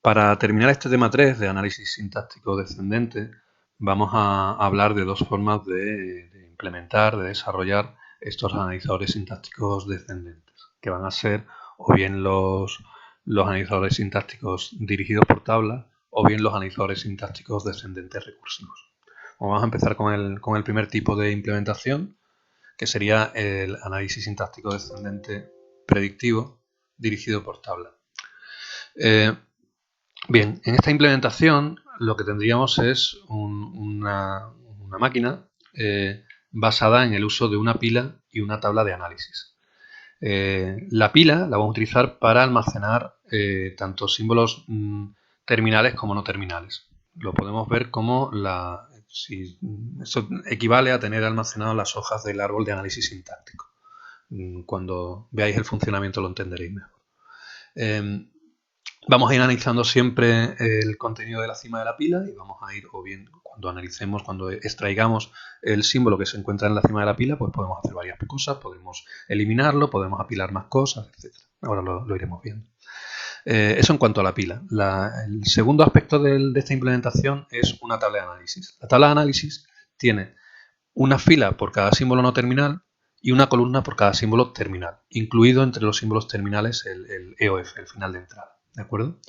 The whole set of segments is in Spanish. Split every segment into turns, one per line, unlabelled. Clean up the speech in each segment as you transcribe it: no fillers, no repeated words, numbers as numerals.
Para terminar este tema 3 de análisis sintáctico descendente, vamos a hablar de dos formas de implementar, de desarrollar estos analizadores sintácticos descendentes, que van a ser o bien los analizadores sintácticos dirigidos por tabla o bien los analizadores sintácticos descendentes recursivos. Vamos a empezar con el primer tipo de implementación, que sería el análisis sintáctico descendente predictivo dirigido por tabla. Bien, en esta implementación lo que tendríamos es una máquina basada en el uso de una pila y una tabla de análisis. La pila la vamos a utilizar para almacenar tanto símbolos terminales como no terminales. Lo podemos ver como eso equivale a tener almacenado las hojas del árbol de análisis sintáctico. Cuando veáis el funcionamiento lo entenderéis mejor. Vamos a ir analizando siempre el contenido de la cima de la pila y vamos a ir, o bien cuando extraigamos el símbolo que se encuentra en la cima de la pila, pues podemos hacer varias cosas, podemos eliminarlo, podemos apilar más cosas, etc. Ahora lo iremos viendo. Eso en cuanto a la pila. El segundo aspecto de esta implementación es una tabla de análisis. La tabla de análisis tiene una fila por cada símbolo no terminal y una columna por cada símbolo terminal, incluido entre los símbolos terminales el EOF, el final de entrada. ¿De acuerdo?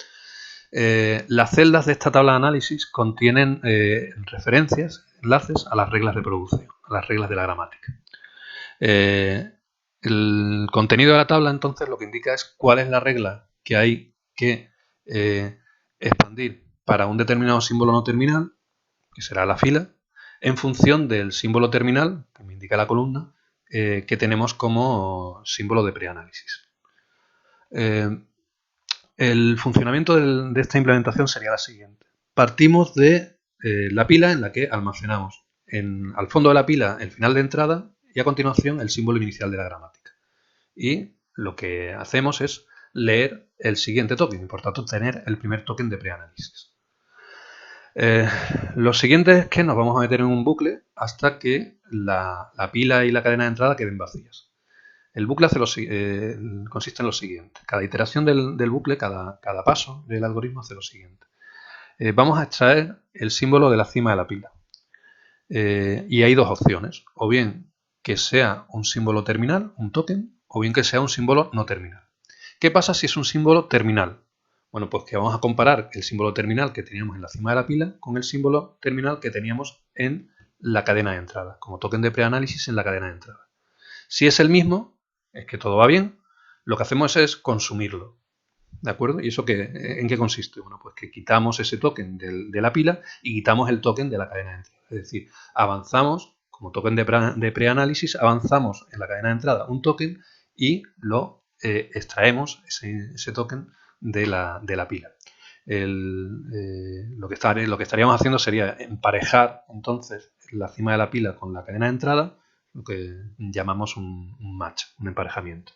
Las celdas de esta tabla de análisis contienen referencias, enlaces a las reglas de producción, a las reglas de la gramática. El contenido de la tabla, entonces, lo que indica es cuál es la regla que hay que expandir para un determinado símbolo no terminal, que será la fila, en función del símbolo terminal, que me indica la columna, que tenemos como símbolo de preanálisis. El funcionamiento de esta implementación sería la siguiente. Partimos de la pila en la que almacenamos al fondo de la pila el final de entrada y a continuación el símbolo inicial de la gramática. Y lo que hacemos es leer el siguiente token y por tanto obtener el primer token de preanálisis. Lo siguiente es que nos vamos a meter en un bucle hasta que la pila y la cadena de entrada queden vacías. El bucle consiste en lo siguiente. Cada iteración del bucle, cada paso del algoritmo hace lo siguiente. Vamos a extraer el símbolo de la cima de la pila. Y hay dos opciones. O bien que sea un símbolo terminal, un token, o bien que sea un símbolo no terminal. ¿Qué pasa si es un símbolo terminal? Bueno, pues que vamos a comparar el símbolo terminal que teníamos en la cima de la pila con el símbolo terminal que teníamos en la cadena de entrada, como token de preanálisis en la cadena de entrada. Si es el mismo, es que todo va bien, lo que hacemos es consumirlo. ¿De acuerdo? ¿Y eso en qué consiste? Bueno, pues que quitamos ese token de la pila y quitamos el token de la cadena de entrada. Es decir, avanzamos, como token de preanálisis, avanzamos en la cadena de entrada un token y lo extraemos, ese token, de la pila. Lo que estaríamos haciendo sería emparejar entonces la cima de la pila con la cadena de entrada, lo que llamamos un match, un emparejamiento.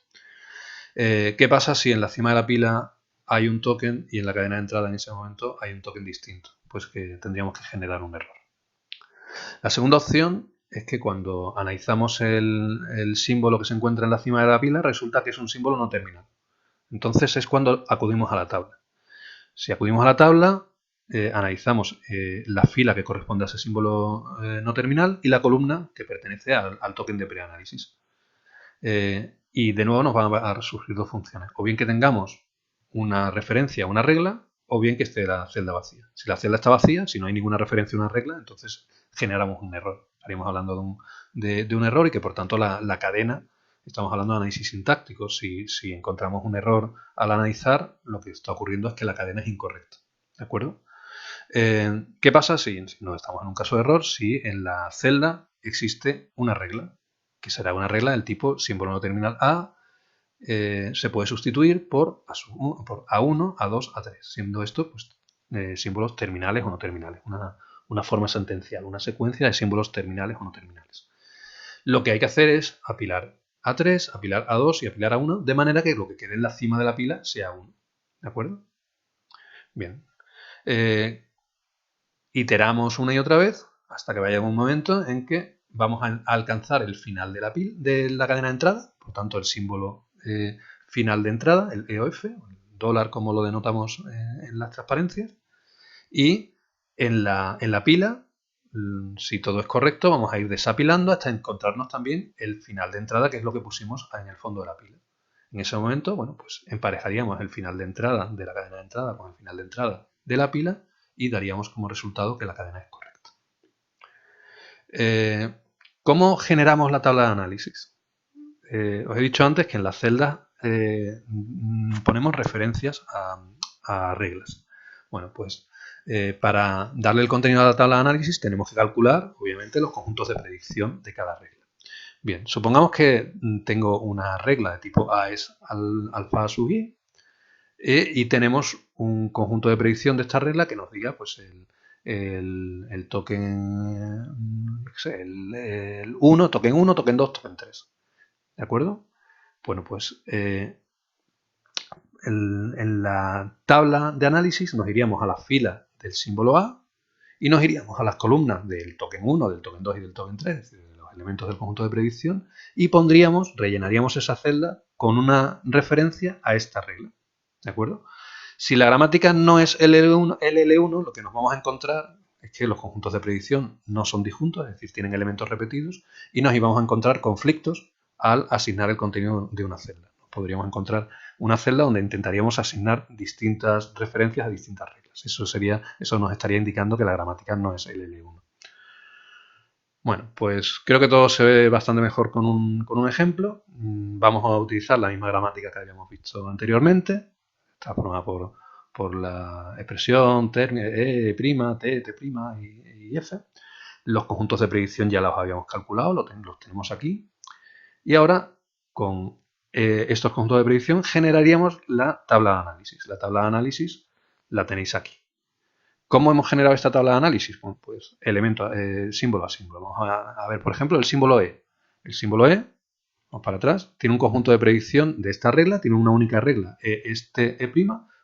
¿Qué pasa si en la cima de la pila hay un token y en la cadena de entrada en ese momento hay un token distinto? Pues que tendríamos que generar un error. La segunda opción es que cuando analizamos el símbolo que se encuentra en la cima de la pila, resulta que es un símbolo no terminal. Entonces es cuando acudimos a la tabla. Si acudimos a la tabla, analizamos la fila que corresponde a ese símbolo no terminal y la columna que pertenece al token de preanálisis. Y de nuevo nos van a surgir dos funciones. O bien que tengamos una referencia a una regla, o bien que esté la celda vacía. Si la celda está vacía, si no hay ninguna referencia a una regla, entonces generamos un error. Estaríamos hablando de un error y que por tanto la cadena, estamos hablando de análisis sintáctico. Si encontramos un error al analizar, lo que está ocurriendo es que la cadena es incorrecta. ¿De acuerdo? ¿Qué pasa si no estamos en un caso de error? Si en la celda existe una regla, que será una regla del tipo símbolo no terminal A, se puede sustituir por A1, A2, A3, siendo esto pues, símbolos terminales o no terminales, una forma sentencial, una secuencia de símbolos terminales o no terminales. Lo que hay que hacer es apilar A3, apilar A2 y apilar A1, de manera que lo que quede en la cima de la pila sea 1. ¿De acuerdo? Bien. Iteramos una y otra vez hasta que vaya un momento en que vamos a alcanzar el final de la cadena de entrada, por tanto el símbolo final de entrada, el EOF, el dólar como lo denotamos en las transparencias. Y en la pila, si todo es correcto, vamos a ir desapilando hasta encontrarnos también el final de entrada, que es lo que pusimos en el fondo de la pila. En ese momento, bueno, pues emparejaríamos el final de entrada de la cadena de entrada con el final de entrada de la pila y daríamos como resultado que la cadena es correcta. ¿Cómo generamos la tabla de análisis? Os he dicho antes que en las celdas ponemos referencias a reglas. Bueno, pues para darle el contenido a la tabla de análisis tenemos que calcular, obviamente, los conjuntos de predicción de cada regla. Bien, supongamos que tengo una regla de tipo A es alfa sub i y tenemos un conjunto de predicción de esta regla que nos diga pues el token, el 1, token 1, token 2, token 3. ¿De acuerdo? Bueno, pues en la tabla de análisis nos iríamos a la fila del símbolo A y nos iríamos a las columnas del token 1, del token 2 y del token 3, es decir, de los elementos del conjunto de predicción, y rellenaríamos esa celda con una referencia a esta regla. ¿De acuerdo? Si la gramática no es LL1, lo que nos vamos a encontrar es que los conjuntos de predicción no son disjuntos, es decir, tienen elementos repetidos, y nos íbamos a encontrar conflictos al asignar el contenido de una celda. Podríamos encontrar una celda donde intentaríamos asignar distintas referencias a distintas reglas. Eso nos estaría indicando que la gramática no es LL1. Bueno, pues creo que todo se ve bastante mejor con un ejemplo. Vamos a utilizar la misma gramática que habíamos visto anteriormente. Está formada por la expresión E', T', T' y F. Los conjuntos de predicción ya los habíamos calculado, los tenemos aquí. Y ahora, con estos conjuntos de predicción, generaríamos la tabla de análisis. La tabla de análisis la tenéis aquí. ¿Cómo hemos generado esta tabla de análisis? Bueno, pues símbolo a símbolo. Vamos a ver, por ejemplo, el símbolo E. El símbolo E, vamos para atrás, tiene un conjunto de predicción de esta regla, tiene una única regla, E',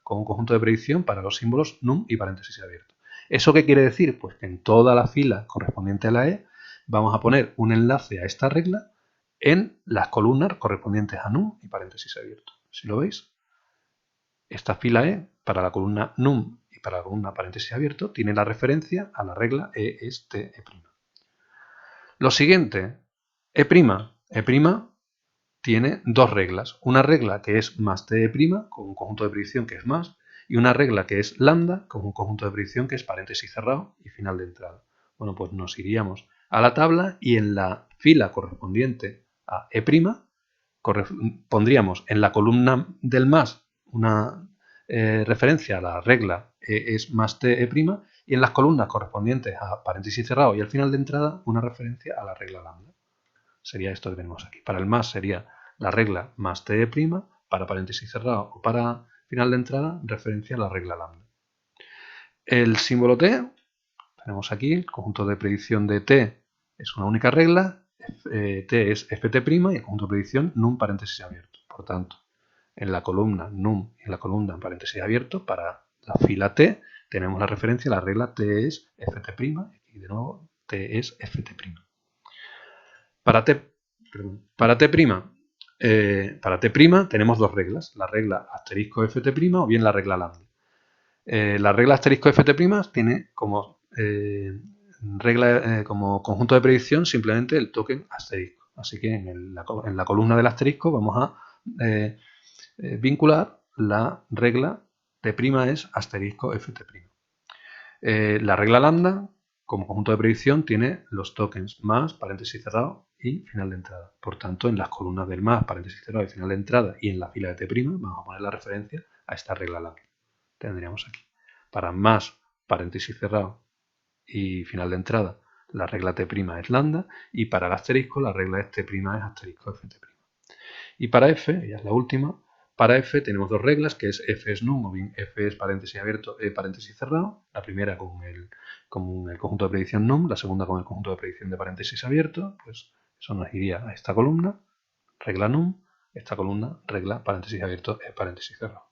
con un conjunto de predicción para los símbolos num y paréntesis abierto. ¿Eso qué quiere decir? Pues que en toda la fila correspondiente a la E vamos a poner un enlace a esta regla en las columnas correspondientes a num y paréntesis abierto. Si lo veis, esta fila E para la columna num y para la columna paréntesis abierto tiene la referencia a la regla E es T'. Lo siguiente, E'. E' tiene dos reglas. Una regla que es más T' con un conjunto de predicción que es más, y una regla que es lambda con un conjunto de predicción que es paréntesis cerrado y final de entrada. Bueno, pues nos iríamos a la tabla y en la fila correspondiente a E' pondríamos en la columna del más una referencia a la regla E es más T' y en las columnas correspondientes a paréntesis cerrado y al final de entrada una referencia a la regla lambda. Sería esto que tenemos aquí. Para el más sería la regla más T', para paréntesis cerrado o para final de entrada, referencia a la regla lambda. El símbolo T, tenemos aquí, el conjunto de predicción de T es una única regla, T es Ft' y el conjunto de predicción num paréntesis abierto. Por tanto, en la columna num y en la columna paréntesis abierto, para la fila T, tenemos la referencia a la regla T es Ft' y de nuevo T es Ft'. Para T' tenemos dos reglas, la regla asterisco Ft' o bien la regla lambda. La regla asterisco Ft' tiene como como conjunto de predicción simplemente el token asterisco. Así que en la columna del asterisco vamos a vincular la regla T' es asterisco Ft'. La regla lambda, como conjunto de predicción, tiene los tokens más, paréntesis cerrado y final de entrada. Por tanto, en las columnas del más, paréntesis cerrado y final de entrada y en la fila de T' vamos a poner la referencia a esta regla lambda. Tendríamos aquí. Para más, paréntesis cerrado y final de entrada, la regla T' es lambda y para el asterisco la regla T' es asterisco Ft'. Y para F, ya es la última, para F tenemos dos reglas, que es F es num o bien F es paréntesis abierto, paréntesis cerrado. La primera con el conjunto de predicción num, la segunda con el conjunto de predicción de paréntesis abierto. Pues eso nos iría a esta columna, regla num, esta columna, regla paréntesis abierto, paréntesis cerrado.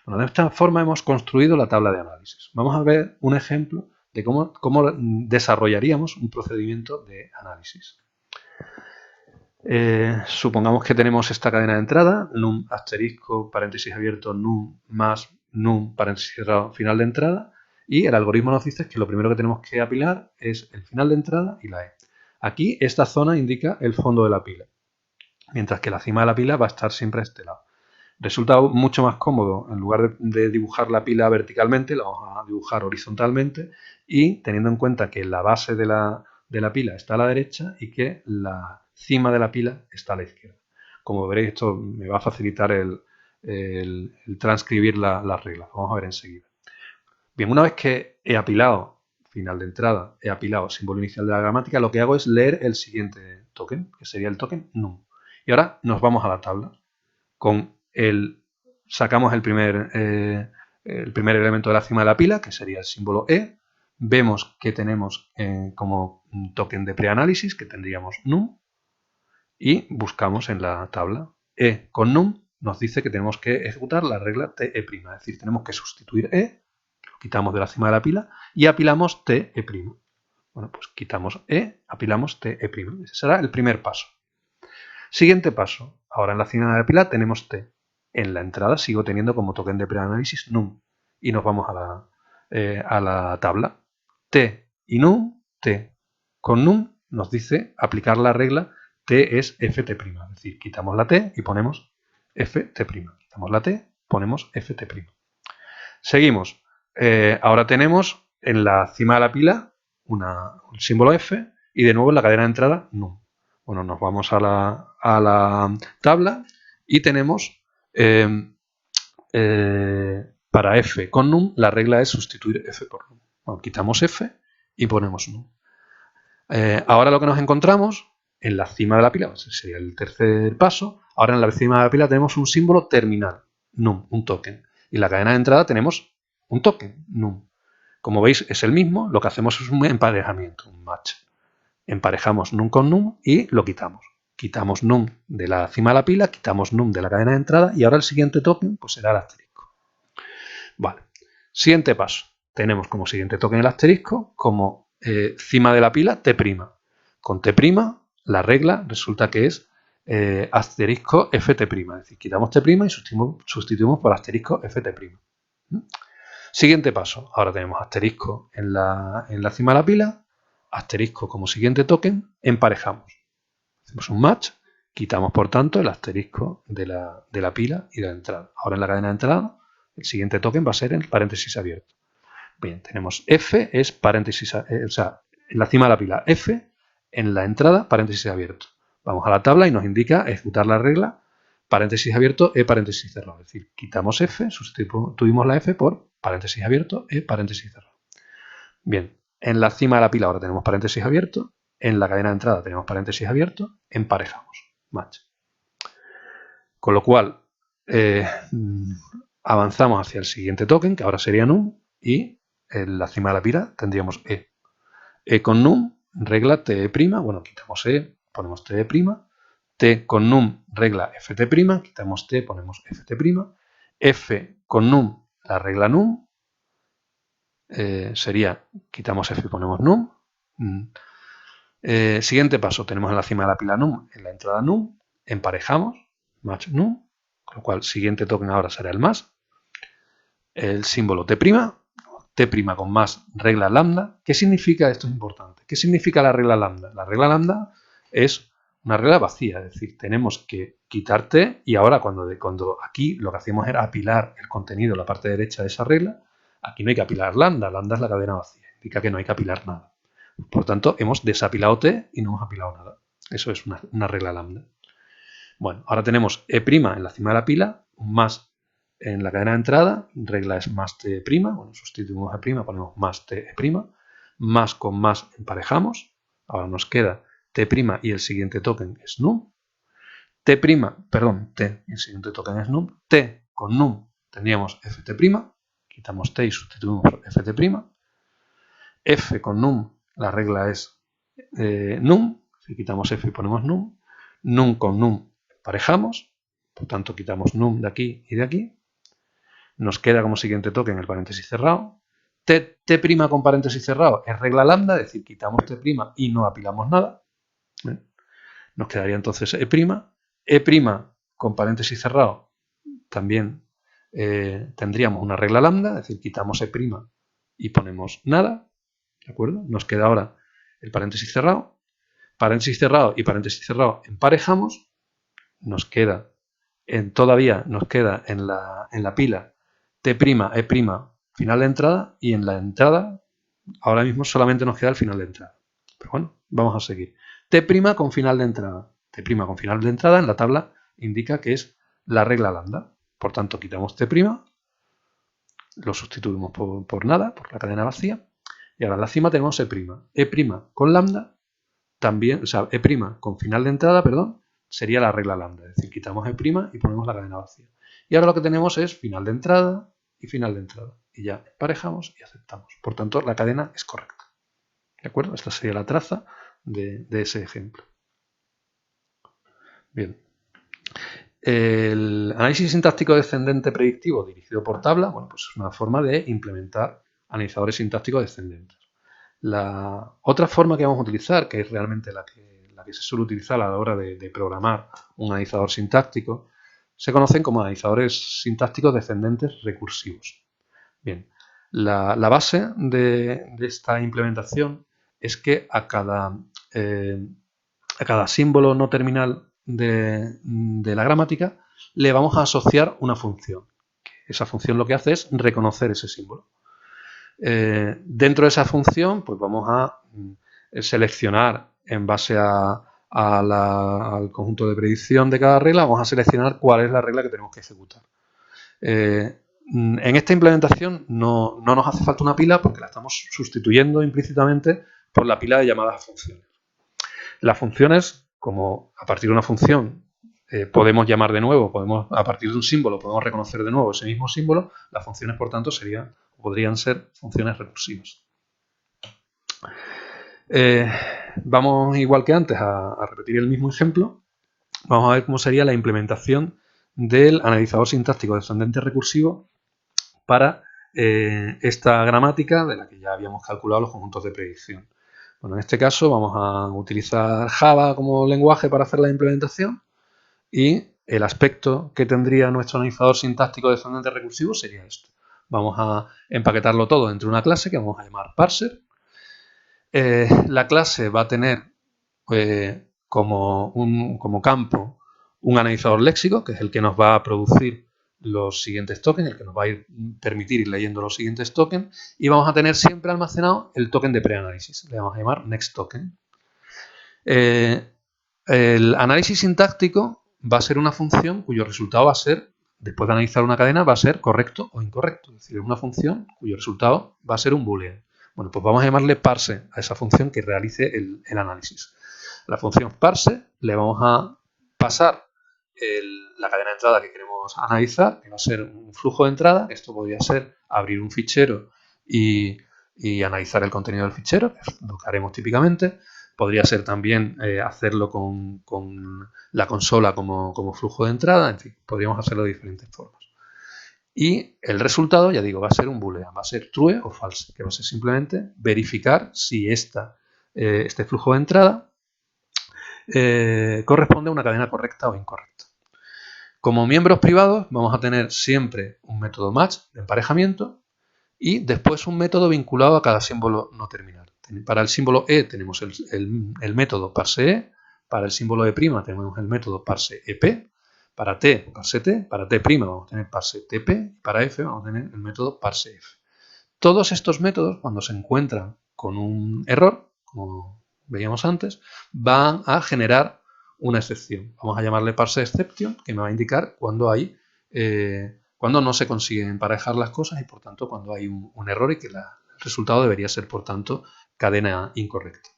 Bueno, de esta forma hemos construido la tabla de análisis. Vamos a ver un ejemplo de cómo desarrollaríamos un procedimiento de análisis. Supongamos que tenemos esta cadena de entrada, num asterisco, paréntesis abierto, num más num paréntesis cerrado final de entrada, y el algoritmo nos dice que lo primero que tenemos que apilar es el final de entrada y la E. Aquí esta zona indica el fondo de la pila, mientras que la cima de la pila va a estar siempre a este lado. Resulta mucho más cómodo, en lugar de dibujar la pila verticalmente, la vamos a dibujar horizontalmente, y teniendo en cuenta que la base de la pila está a la derecha y que la cima de la pila está a la izquierda. Como veréis, esto me va a facilitar el transcribir las reglas. Vamos a ver enseguida. Bien, una vez que he apilado final de entrada, he apilado símbolo inicial de la gramática, lo que hago es leer el siguiente token, que sería el token num. Y ahora nos vamos a la tabla. Sacamos el primer elemento de la cima de la pila, que sería el símbolo E. Vemos que tenemos como un token de preanálisis, que tendríamos num, y buscamos en la tabla. E con num nos dice que tenemos que ejecutar la regla TE', es decir, tenemos que sustituir E, lo quitamos de la cima de la pila, y apilamos TE'. Bueno, pues quitamos E, apilamos TE'. Ese será el primer paso. Siguiente paso. Ahora en la cima de la pila tenemos T. En la entrada sigo teniendo como token de preanálisis num. Y nos vamos a la tabla. T y num, T. Con num nos dice aplicar la regla T es ft'. Es decir, quitamos la T y ponemos ft'. Quitamos la T, ponemos ft'. Seguimos. Ahora tenemos en la cima de la pila un símbolo F y de nuevo en la cadena de entrada num. Bueno, nos vamos a la tabla y tenemos para F con num la regla es sustituir F por num. Bueno, quitamos F y ponemos num. Ahora lo que nos encontramos en la cima de la pila, ese sería el tercer paso. Ahora en la cima de la pila tenemos un símbolo terminal, num, un token. Y en la cadena de entrada tenemos un token, num. Como veis es el mismo, lo que hacemos es un emparejamiento, un match. Emparejamos num con num y lo quitamos. Quitamos num de la cima de la pila, quitamos num de la cadena de entrada y ahora el siguiente token pues será el asterisco. Vale. Siguiente paso. Tenemos como siguiente token el asterisco, como cima de la pila T'. Con T' la regla resulta que es asterisco ft'. Es decir, quitamos T' y sustituimos por asterisco ft'. Siguiente paso. Ahora tenemos asterisco en la cima de la pila, asterisco como siguiente token, emparejamos. Hacemos un match, quitamos por tanto el asterisco de la pila y de la entrada. Ahora en la cadena de entrada, el siguiente token va a ser el paréntesis abierto. Bien, tenemos F, es paréntesis, o sea, en la cima de la pila F, en la entrada, paréntesis abierto. Vamos a la tabla y nos indica ejecutar la regla paréntesis abierto, E paréntesis cerrado. Es decir, quitamos F, sustituimos la F por paréntesis abierto, E paréntesis cerrado. Bien, en la cima de la pila ahora tenemos paréntesis abierto, en la cadena de entrada tenemos paréntesis abierto, emparejamos, match. Con lo cual, avanzamos hacia el siguiente token, que ahora sería num, y en la cima de la pila tendríamos E. E con num, regla T', bueno, quitamos E, ponemos T', T con num, regla ft', quitamos T, ponemos ft', F con num, la regla num, sería, quitamos F y ponemos num. Siguiente paso, tenemos en la cima de la pila num, en la entrada num, emparejamos, match num, con lo cual siguiente token ahora será el más. El símbolo T', T' con más regla lambda. ¿Qué significa? Esto es importante. ¿Qué significa la regla lambda? La regla lambda es una regla vacía, es decir, tenemos que quitar T y ahora cuando aquí lo que hacíamos era apilar el contenido en la parte derecha de esa regla, aquí no hay que apilar lambda, lambda es la cadena vacía, indica que no hay que apilar nada. Por tanto, hemos desapilado T y no hemos apilado nada. Eso es una regla lambda. Bueno, ahora tenemos E' en la cima de la pila, un más en la cadena de entrada, regla es más T', bueno, sustituimos E', ponemos más T', más con más emparejamos, ahora nos queda T' y el siguiente token es num, T', y el siguiente token es num, T con num tendríamos ft', quitamos T y sustituimos por ft', F con num, la regla es num, si quitamos F y ponemos num con num emparejamos, por tanto quitamos num de aquí y de aquí, nos queda como siguiente token el paréntesis cerrado, T' con paréntesis cerrado es regla lambda, es decir, quitamos T' y no apilamos nada, nos quedaría entonces E', E' con paréntesis cerrado también tendríamos una regla lambda, es decir, quitamos E' y ponemos nada, ¿de acuerdo? Nos queda ahora el paréntesis cerrado y paréntesis cerrado emparejamos, nos queda todavía nos queda en la pila T', E', final de entrada, y en la entrada ahora mismo solamente nos queda el final de entrada. Pero bueno, vamos a seguir. T' con final de entrada. T' con final de entrada en la tabla indica que es la regla lambda. Por tanto, quitamos T', lo sustituimos por nada, por la cadena vacía, y ahora en la cima tenemos E'. E' con lambda, también, o sea, E' con final de entrada, perdón, sería la regla lambda. Es decir, quitamos E' y ponemos la cadena vacía. Y ahora lo que tenemos es final de entrada y final de entrada. Y ya emparejamos y aceptamos. Por tanto, la cadena es correcta. ¿De acuerdo? Esta sería la traza de ese ejemplo. Bien. El análisis sintáctico descendente predictivo dirigido por tabla, bueno, pues es una forma de implementar analizadores sintácticos descendentes. La otra forma que vamos a utilizar, que es realmente la que se suele utilizar a la hora de programar un analizador sintáctico, se conocen como analizadores sintácticos descendentes recursivos. Bien, la base de esta implementación es que a cada símbolo no terminal de la gramática le vamos a asociar una función. Esa función lo que hace es reconocer ese símbolo. Dentro de esa función, pues vamos a seleccionar en base al conjunto de predicción de cada regla, vamos a seleccionar cuál es la regla que tenemos que ejecutar. En esta implementación no nos hace falta una pila porque la estamos sustituyendo implícitamente por la pila de llamadas a funciones. Las funciones, como a partir de una función podemos llamar de nuevo, a partir de un símbolo podemos reconocer de nuevo ese mismo símbolo, las funciones, por tanto, podrían ser funciones recursivas. Vamos, igual que antes, a repetir el mismo ejemplo. Vamos a ver cómo sería la implementación del analizador sintáctico descendente recursivo para esta gramática de la que ya habíamos calculado los conjuntos de predicción. Bueno, en este caso vamos a utilizar Java como lenguaje para hacer la implementación, y el aspecto que tendría nuestro analizador sintáctico descendente recursivo sería esto. Vamos a empaquetarlo todo dentro de una clase que vamos a llamar parser. La clase va a tener como campo un analizador léxico, que es el que nos va a producir los siguientes tokens, el que nos va a permitir ir leyendo los siguientes tokens, y vamos a tener siempre almacenado el token de preanálisis. Le vamos a llamar next token. El análisis sintáctico va a ser una función cuyo resultado va a ser, después de analizar una cadena, va a ser correcto o incorrecto. Es decir, es una función cuyo resultado va a ser un boolean. Bueno, pues vamos a llamarle parse a esa función que realice el análisis. A la función parse le vamos a pasar la cadena de entrada que queremos analizar, que va a ser un flujo de entrada. Esto podría ser abrir un fichero y analizar el contenido del fichero, que es lo que haremos típicamente. Podría ser también hacerlo con la consola como flujo de entrada. En fin, podríamos hacerlo de diferentes formas. Y el resultado, ya digo, va a ser un boolean, va a ser true o false, que va a ser simplemente verificar si este flujo de entrada corresponde a una cadena correcta o incorrecta. Como miembros privados vamos a tener siempre un método match de emparejamiento y después un método vinculado a cada símbolo no terminal. Para el símbolo E tenemos el método parseE, para el símbolo E' tenemos el método parseEP, para T, parseT, para T' vamos a tener parseTP, y para F vamos a tener el método parseF. Todos estos métodos, cuando se encuentran con un error, como veíamos antes, van a generar una excepción. Vamos a llamarle parseException, que me va a indicar cuando no se consiguen emparejar las cosas y, por tanto, cuando hay un error y que el resultado debería ser, por tanto, cadena incorrecta.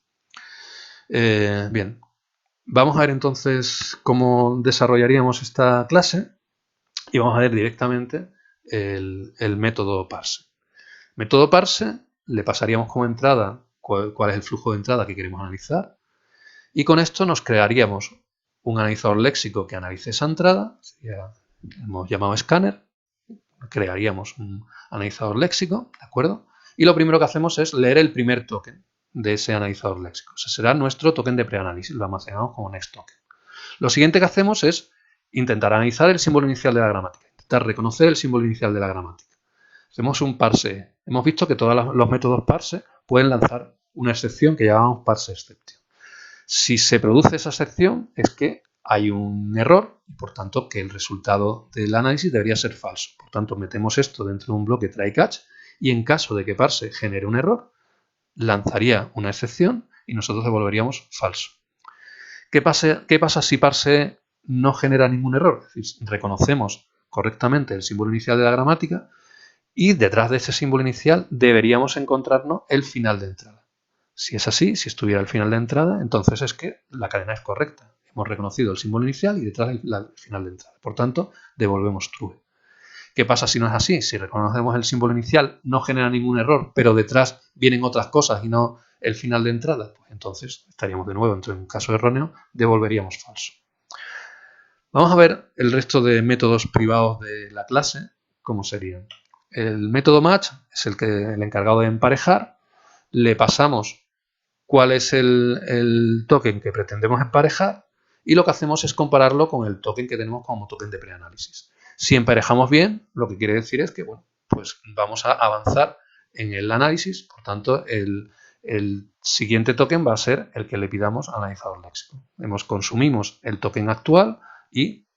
Bien, vamos a ver entonces cómo desarrollaríamos esta clase y vamos a ver directamente el método parse. Método parse le pasaríamos como entrada cuál es el flujo de entrada que queremos analizar, y con esto nos crearíamos un analizador léxico que analice esa entrada, hemos llamado scanner, crearíamos un analizador léxico, ¿de acuerdo? Y lo primero que hacemos es leer el primer token de ese analizador léxico. Ese será nuestro token de preanálisis, lo almacenamos como next token. Lo siguiente que hacemos es intentar analizar el símbolo inicial de la gramática. necesitar reconocer el símbolo inicial de la gramática. Hacemos un parse. Hemos visto que todos los métodos parse pueden lanzar una excepción que llamamos parse exception. Si se produce esa excepción es que hay un error y por tanto que el resultado del análisis debería ser falso. Por tanto, metemos esto dentro de un bloque try catch y en caso de que parse genere un error, lanzaría una excepción y nosotros devolveríamos falso. ¿Qué pasa si parse no genera ningún error? Es decir, reconocemos correctamente el símbolo inicial de la gramática y detrás de ese símbolo inicial deberíamos encontrarnos el final de entrada. Si es así, si estuviera el final de entrada, entonces es que la cadena es correcta. Hemos reconocido el símbolo inicial y detrás el final de entrada. Por tanto, devolvemos true. ¿Qué pasa si no es así? Si reconocemos el símbolo inicial, no genera ningún error, pero detrás vienen otras cosas y no el final de entrada, pues entonces estaríamos de nuevo en un caso erróneo, devolveríamos falso. Vamos a ver el resto de métodos privados de la clase, cómo serían. El método match es el encargado de emparejar. Le pasamos cuál es el token que pretendemos emparejar y lo que hacemos es compararlo con el token que tenemos como token de preanálisis. Si emparejamos bien, lo que quiere decir es que bueno, pues vamos a avanzar en el análisis, por tanto el siguiente token va a ser el que le pidamos al analizador léxico. Consumimos el token actual y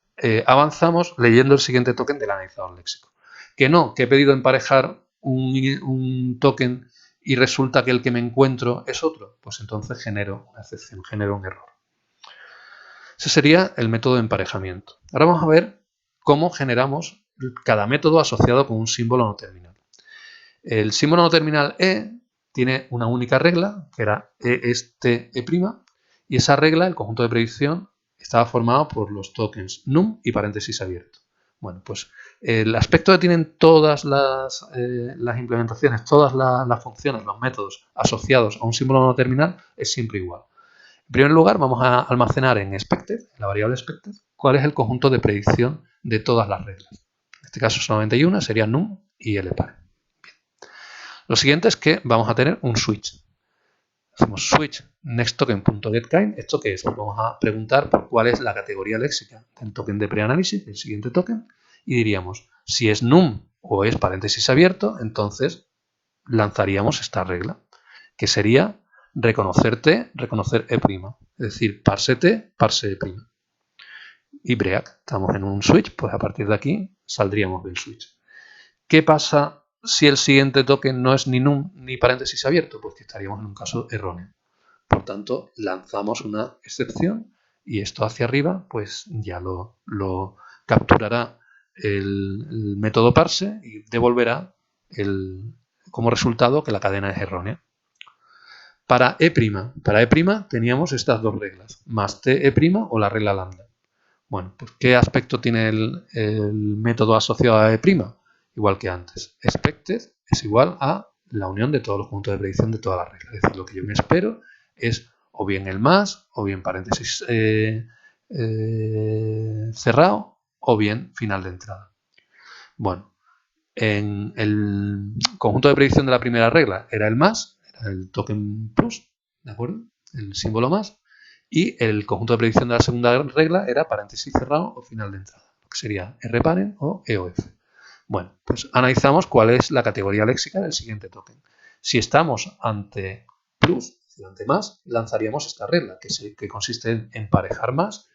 avanzamos leyendo el siguiente token del analizador léxico. Que he pedido emparejar un token y resulta que el que me encuentro es otro, pues entonces genero una excepción, genero un error. Ese sería el método de emparejamiento. Ahora vamos a ver cómo generamos cada método asociado con un símbolo no terminal. El símbolo no terminal E tiene una única regla, que era E es T, E', y esa regla, el conjunto de predicción, estaba formado por los tokens num y paréntesis abierto. Bueno, pues el aspecto que tienen todas las implementaciones, todas las funciones, los métodos asociados a un símbolo no terminal es siempre igual. En primer lugar, vamos a almacenar en expected, en la variable expected, cuál es el conjunto de predicción de todas las reglas. En este caso son 91, sería num y LPARE. Lo siguiente es que vamos a tener un switch. Hacemos switch nextToken.getKind. ¿Esto qué es? Vamos a preguntar por cuál es la categoría léxica del token de preanálisis, del siguiente token, y diríamos, si es num o es paréntesis abierto, entonces lanzaríamos esta regla, que sería reconocer T, reconocer E', es decir, parse T, parse E'. Y break, estamos en un switch, pues a partir de aquí saldríamos del switch. ¿Qué pasa si el siguiente token no es ni num ni paréntesis abierto? Pues que estaríamos en un caso erróneo. Por tanto, lanzamos una excepción y esto hacia arriba pues ya lo capturará el método parse y devolverá como resultado que la cadena es errónea. Para E', teníamos estas dos reglas, más TE' o la regla lambda. Bueno, pues ¿qué aspecto tiene el método asociado a E'? Igual que antes. Expected es igual a la unión de todos los puntos de predicción de todas las reglas. Es decir, lo que yo me espero es o bien el más, o bien paréntesis cerrado, o bien final de entrada. Bueno, en el conjunto de predicción de la primera regla era el más, era el token plus, ¿de acuerdo? El símbolo más. Y el conjunto de predicción de la segunda regla era paréntesis cerrado o final de entrada, que sería RParen o EOF. Bueno, pues analizamos cuál es la categoría léxica del siguiente token. Si estamos ante plus, ante más, lanzaríamos esta regla, que consiste en emparejar más,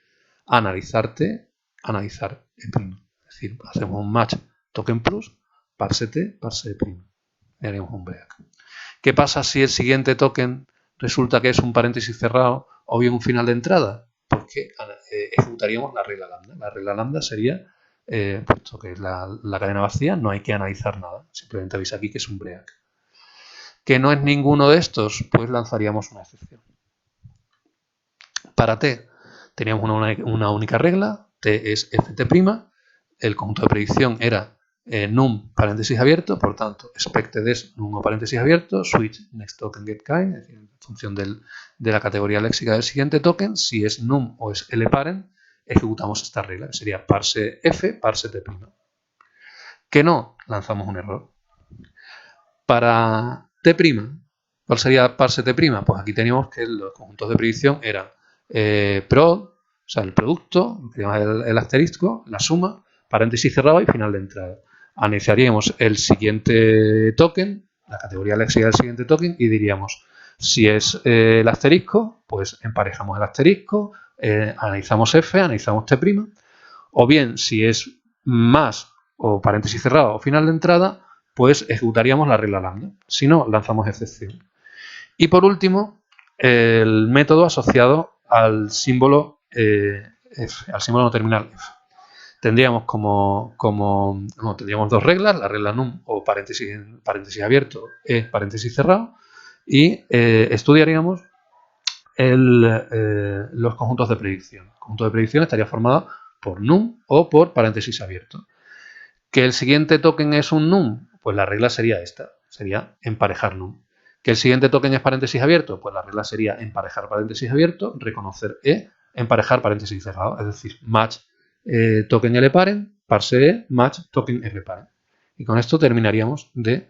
analizar T, analizar E'. Es decir, hacemos un match token plus, parse T, parse E'. Y haríamos un break. ¿Qué pasa si el siguiente token resulta que es un paréntesis cerrado o bien un final de entrada? Pues que ejecutaríamos la regla lambda. La regla lambda sería, puesto que es la cadena vacía, no hay que analizar nada. Simplemente avisa aquí que es un break. Que no es ninguno de estos, pues lanzaríamos una excepción. Para T teníamos una única regla, T es FT', el conjunto de predicción era num paréntesis abierto, por tanto, expected es num o paréntesis abierto, switch next token get kind, es decir, en función de la categoría léxica del siguiente token, si es num o es LParen, ejecutamos esta regla, que sería parse F, parse T'. Que no, lanzamos un error. Para T', ¿cuál sería parse T'? Pues aquí teníamos que los conjuntos de predicción eran prod, o sea, el producto, el asterisco, la suma, paréntesis cerrado y final de entrada. Analizaríamos el siguiente token, la categoría léxica del siguiente token, y diríamos, si es el asterisco, pues emparejamos el asterisco, analizamos F, analizamos T', o bien si es más o paréntesis cerrado o final de entrada, pues ejecutaríamos la regla lambda. Si no, lanzamos excepción. Y por último, el método asociado al símbolo F, al símbolo no terminal F. Tendríamos tendríamos dos reglas, la regla num o paréntesis abierto, paréntesis cerrado, y estudiaríamos los conjuntos de predicción. El conjunto de predicción estaría formado por num o por paréntesis abierto. ¿Que el siguiente token es un num? Pues la regla sería esta, sería emparejar num. ¿Que el siguiente token es paréntesis abierto? Pues la regla sería emparejar paréntesis abierto, reconocer emparejar paréntesis cerrado, es decir, match token L-parent, parse match token R-parent. Y con esto terminaríamos de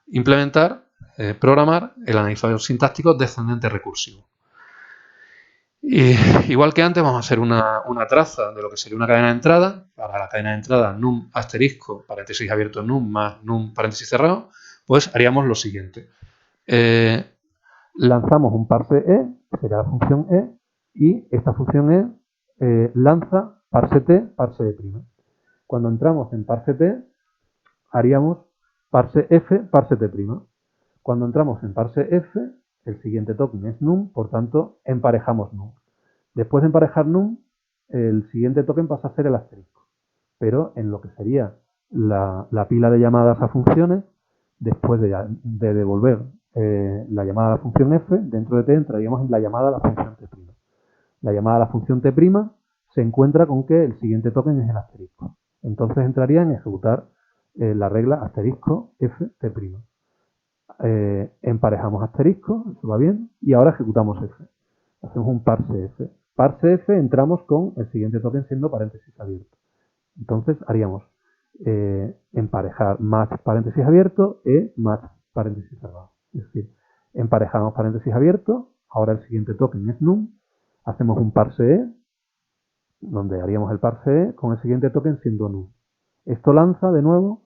implementar, programar el analizador sintáctico descendente recursivo. Y, igual que antes, vamos a hacer una traza de lo que sería una cadena de entrada. Para la cadena de entrada num asterisco, paréntesis abierto num más num paréntesis cerrado, pues haríamos lo siguiente. Lanzamos un parse sería la función y esta función lanza parse t, parse d'. Cuando entramos en parse t, haríamos parse f, parse t'. Cuando entramos en parse f, el siguiente token es num, por tanto, emparejamos num. Después de emparejar num, el siguiente token pasa a ser el asterisco. Pero en lo que sería la pila de llamadas a funciones, después de devolver la llamada a la función f, dentro de t entraríamos en la llamada a la función t'. La llamada a la función t' se encuentra con que el siguiente token es el asterisco. Entonces entraría en ejecutar la regla asterisco f t'. Emparejamos asterisco, eso va bien, y ahora ejecutamos f. Hacemos un parse f. Parse f entramos con el siguiente token siendo paréntesis abierto. Entonces haríamos emparejar match paréntesis abierto match paréntesis cerrado. Es decir, emparejamos paréntesis abierto, ahora el siguiente token es num, hacemos un parse donde haríamos el parse con el siguiente token siendo num. Esto lanza de nuevo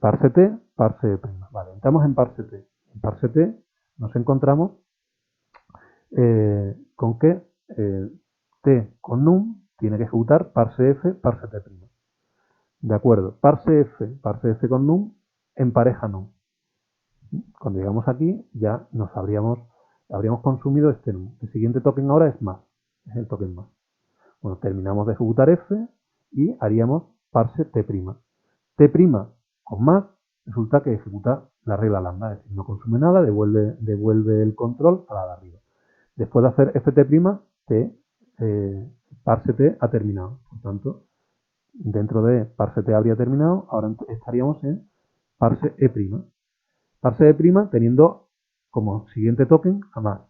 parse t, parse p'. Vale, entramos en parse t. En parse t nos encontramos con que t con num tiene que ejecutar parse f, parse t'. De acuerdo, parse f con num, empareja num. Cuando llegamos aquí ya habríamos consumido este num. El siguiente token ahora es más, es el token más. Bueno, terminamos de ejecutar f y haríamos parse t'. T' con más resulta que ejecuta la regla lambda, es decir, no consume nada, devuelve el control a la de arriba. Después de hacer ft', parse t ha terminado. Por tanto, dentro de parse t habría terminado, ahora estaríamos en parse e'. Parse e' teniendo como siguiente token a más.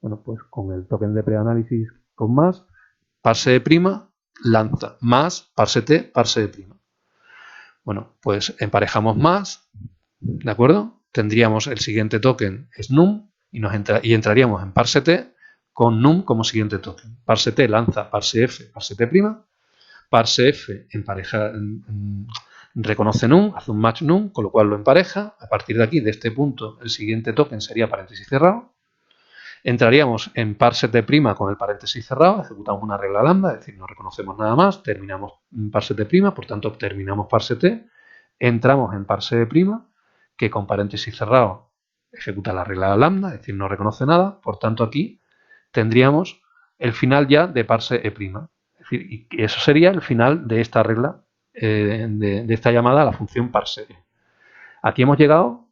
Bueno, pues con el token de preanálisis con más, parse e' lanza más parse t, parse e'. Bueno, pues emparejamos más, ¿de acuerdo? Tendríamos el siguiente token es num y entraríamos en parse t con num como siguiente token. Parse t lanza parse f, parse t', parse f empareja, reconoce num, hace un match num, con lo cual lo empareja. A partir de aquí, de este punto, el siguiente token sería paréntesis cerrado. Entraríamos en parse t' con el paréntesis cerrado, ejecutamos una regla lambda, es decir, no reconocemos nada más, terminamos parse t', por tanto terminamos parse t, entramos en parse e', que con paréntesis cerrado ejecuta la regla lambda, es decir, no reconoce nada, por tanto aquí tendríamos el final ya de parse e'. Es decir, y eso sería el final de esta regla, de esta llamada a la función parse. Aquí hemos llegado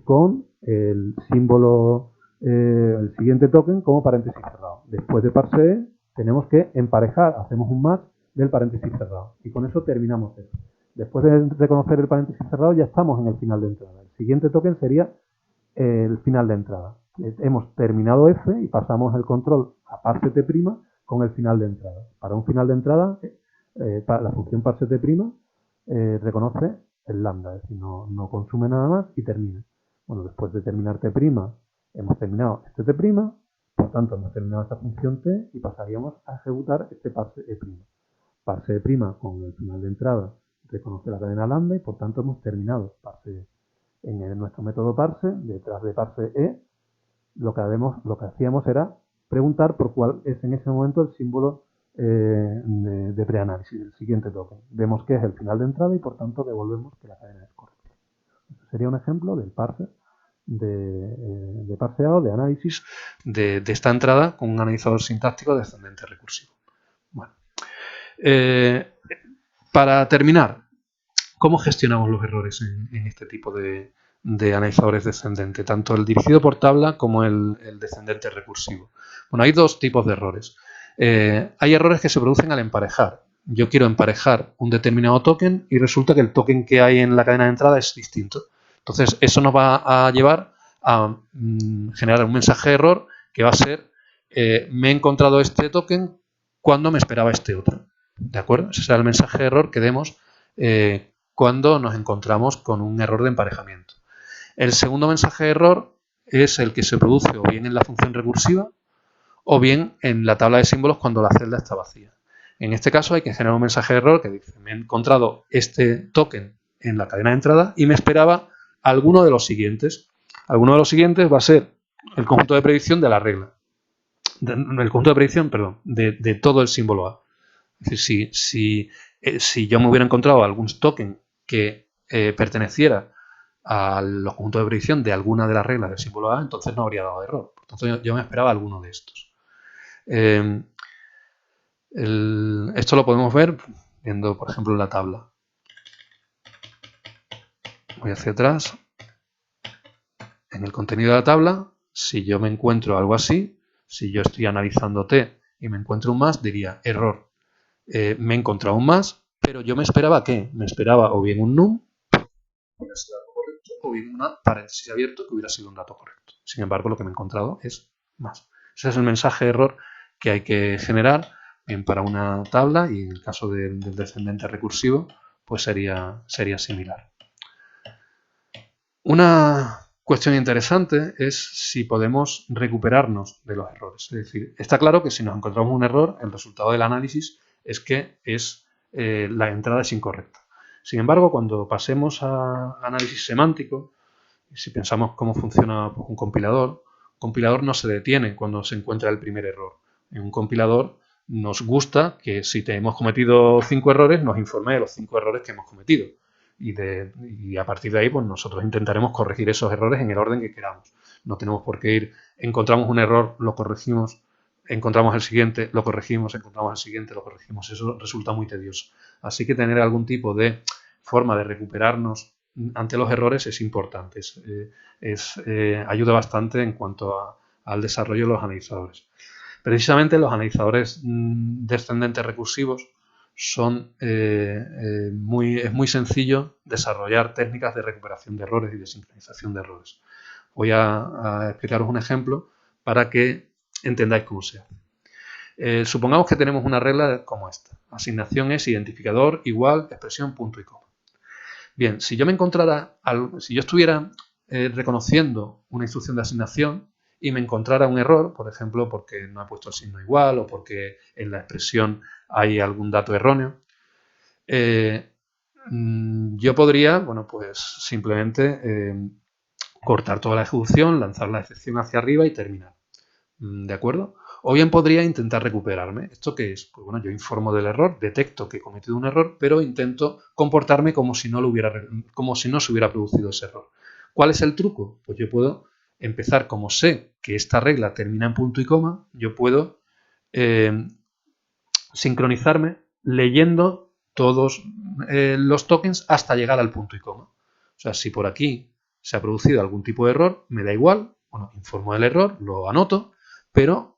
con el símbolo, el siguiente token como paréntesis cerrado. Después de parse tenemos que emparejar, hacemos un match del paréntesis cerrado. Y con eso terminamos esto. Después de reconocer el paréntesis cerrado ya estamos en el final de entrada. El siguiente token sería el final de entrada. Hemos terminado f y pasamos el control a parse t' con el final de entrada. Para un final de entrada, la función parse t' reconoce el lambda, es decir, no consume nada más y termina. Bueno, después de terminar t', hemos terminado este t', por tanto hemos terminado esta función t y pasaríamos a ejecutar este parse e'. parse prima con el final de entrada reconoce la cadena lambda y por tanto hemos terminado parse. En nuestro método parse, detrás de parse e, lo que hacíamos era preguntar por cuál es en ese momento el símbolo de preanálisis, el siguiente token. Vemos que es el final de entrada y por tanto devolvemos que la cadena es correcta. Eso sería un ejemplo del parser, de parseado, de análisis de esta entrada con un analizador sintáctico descendente recursivo. Bueno, para terminar, ¿cómo gestionamos los errores en este tipo de analizadores descendentes? Tanto el dirigido por tabla como el descendente recursivo. Bueno, hay dos tipos de errores. Hay errores que se producen al emparejar. Yo quiero emparejar un determinado token y resulta que el token que hay en la cadena de entrada es distinto. Entonces, eso nos va a llevar a generar un mensaje de error que va a ser me he encontrado este token cuando me esperaba este otro. ¿De acuerdo? Ese será el mensaje de error que demos cuando nos encontramos con un error de emparejamiento. El segundo mensaje de error es el que se produce o bien en la función recursiva o bien en la tabla de símbolos cuando la celda está vacía. En este caso hay que generar un mensaje de error que dice me he encontrado este token en la cadena de entrada y me esperaba alguno de los siguientes. Alguno de los siguientes va a ser el conjunto de predicción de la regla. El conjunto de predicción, perdón, de todo el símbolo A. Es decir, si yo me hubiera encontrado algún token que perteneciera a los conjuntos de predicción de alguna de las reglas del símbolo A, entonces no habría dado error. Por tanto, yo me esperaba alguno de estos. Esto lo podemos ver viendo, por ejemplo, la tabla. Voy hacia atrás. En el contenido de la tabla, si yo me encuentro algo así, si yo estoy analizando T y me encuentro un más, diría error. Me he encontrado un más, pero yo me esperaba ¿qué? Me esperaba o bien un num, hubiera sido dato correcto, o bien una paréntesis abierto que hubiera sido un dato correcto. Sin embargo, lo que me he encontrado es más. Ese es el mensaje de error que hay que generar para una tabla y en el caso del descendente recursivo, pues sería similar. Una cuestión interesante es si podemos recuperarnos de los errores. Es decir, está claro que si nos encontramos un error, el resultado del análisis es que la entrada es incorrecta. Sin embargo, cuando pasemos a análisis semántico, si pensamos cómo funciona un compilador no se detiene cuando se encuentra el primer error. En un compilador nos gusta que si hemos cometido 5 errores, nos informe de los 5 errores que hemos cometido. Y a partir de ahí, pues nosotros intentaremos corregir esos errores en el orden que queramos. No tenemos por qué ir, encontramos un error, lo corregimos, encontramos el siguiente, lo corregimos, encontramos el siguiente, lo corregimos. Eso resulta muy tedioso. Así que tener algún tipo de forma de recuperarnos ante los errores es importante. Ayuda bastante en cuanto al desarrollo de los analizadores. Precisamente los analizadores descendentes recursivos es muy sencillo desarrollar técnicas de recuperación de errores y de sincronización de errores. Voy a explicaros un ejemplo para que entendáis cómo se hace. Supongamos que tenemos una regla como esta. Asignación es identificador igual expresión punto y coma. Bien, si yo estuviera reconociendo una instrucción de asignación y me encontrara un error, por ejemplo, porque no he puesto el signo igual o porque en la expresión hay algún dato erróneo, yo podría, bueno, pues simplemente cortar toda la ejecución, lanzar la excepción hacia arriba y terminar. ¿De acuerdo? O bien podría intentar recuperarme. ¿Esto qué es? Pues bueno, yo informo del error, detecto que he cometido un error, pero intento comportarme como si no se hubiera producido ese error. ¿Cuál es el truco? Pues yo puedo empezar, como sé que esta regla termina en punto y coma, yo puedo sincronizarme leyendo todos los tokens hasta llegar al punto y coma. O sea, si por aquí se ha producido algún tipo de error, me da igual, bueno, informo del error, lo anoto, pero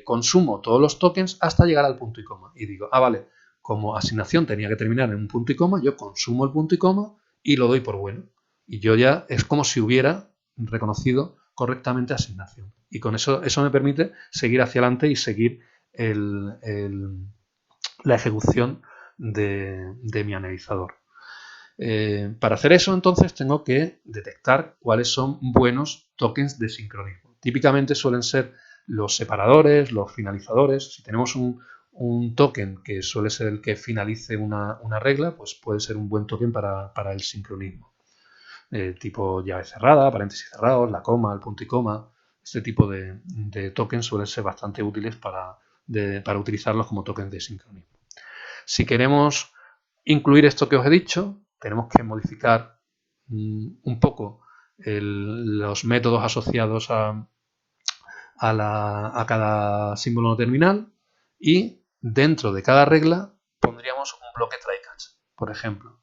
consumo todos los tokens hasta llegar al punto y coma. Y digo, vale, como asignación tenía que terminar en un punto y coma, yo consumo el punto y coma y lo doy por bueno. Y yo ya es como si hubiera reconocido correctamente asignación. Y con eso me permite seguir hacia adelante y seguir la ejecución de mi analizador. Para hacer eso, entonces, tengo que detectar cuáles son buenos tokens de sincronismo. Típicamente suelen ser los separadores, los finalizadores. Si tenemos un token que suele ser el que finalice una regla, pues puede ser un buen token para el sincronismo. Tipo llave cerrada, paréntesis cerrados, la coma, el punto y coma. Este tipo de tokens suelen ser bastante útiles para utilizarlos como tokens de sincronismo. Si queremos incluir esto que os he dicho, tenemos que modificar un poco los métodos asociados a cada símbolo no terminal, y dentro de cada regla pondríamos un bloque try-catch. Por ejemplo,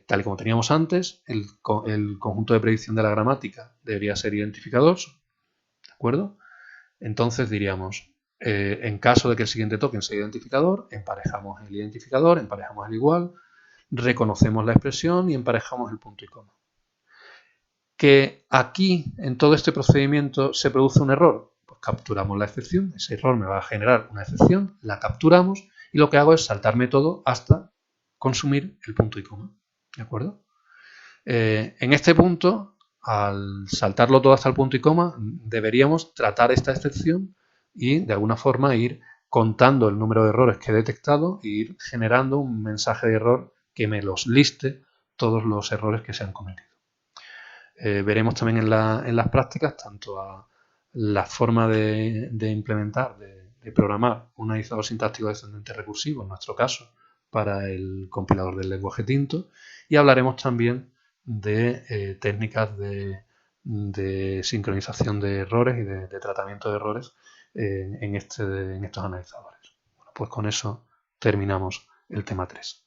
tal y como teníamos antes, el conjunto de predicción de la gramática debería ser identificador, ¿de acuerdo? Entonces diríamos, en caso de que el siguiente token sea identificador, emparejamos el identificador, emparejamos el igual, reconocemos la expresión y emparejamos el punto y coma. Que aquí, en todo este procedimiento, se produce un error, pues capturamos la excepción, ese error me va a generar una excepción, la capturamos y lo que hago es saltarme todo hasta consumir el punto y coma, ¿de acuerdo? En este punto, al saltarlo todo hasta el punto y coma, deberíamos tratar esta excepción y de alguna forma ir contando el número de errores que he detectado e ir generando un mensaje de error que me los liste todos los errores que se han cometido. Veremos también en las prácticas tanto a la forma de implementar, de programar un analizador sintáctico descendente recursivo, en nuestro caso, para el compilador del lenguaje Tinto, y hablaremos también de técnicas de sincronización de errores y de tratamiento de errores en estos analizadores. Bueno, pues con eso terminamos el tema 3.